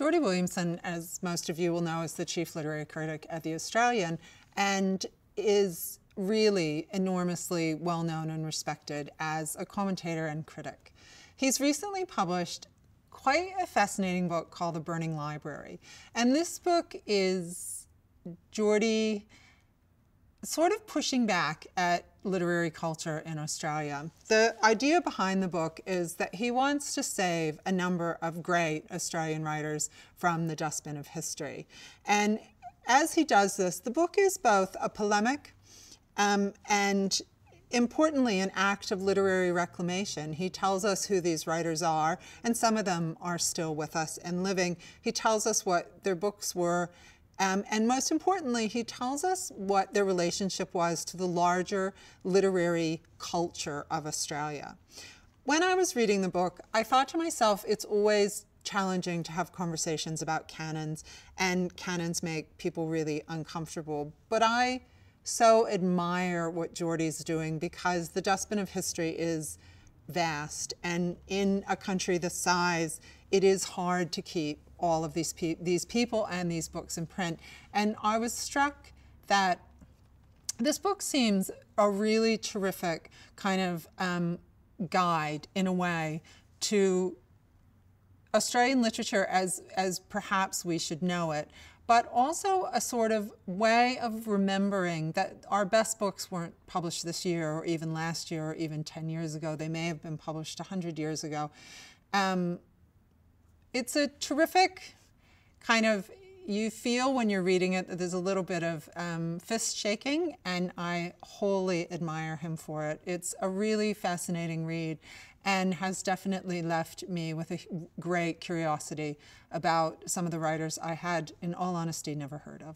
Geordie Williamson, as most of you will know, is the chief literary critic at The Australian and is really enormously well known and respected as a commentator and critic. He's recently published quite a fascinating book called The Burning Library. And this book is Geordie sort of pushing back at literary culture in Australia. The idea behind the book is that he wants to save a number of great Australian writers from the dustbin of history. And as he does this, the book is both a polemic and importantly an act of literary reclamation. He tells us who these writers are, and some of them are still with us and living. He tells us what their books were, and most importantly, he tells us what their relationship was to the larger literary culture of Australia. When I was reading the book, I thought to myself, it's always challenging to have conversations about canons, and canons make people really uncomfortable. But I so admire what Geordie's doing because the dustbin of history is vast, and in a country this size, it is hard to keep all of these people and these books in print. And I was struck that this book seems a really terrific kind of guide, in a way, to Australian literature as perhaps we should know it, but also a sort of way of remembering that our best books weren't published this year or even last year or even 10 years ago. They may have been published 100 years ago. It's a terrific kind of, you feel when you're reading it that there's a little bit of fist shaking, and I wholly admire him for it. It's a really fascinating read and has definitely left me with a great curiosity about some of the writers I had, in all honesty, never heard of.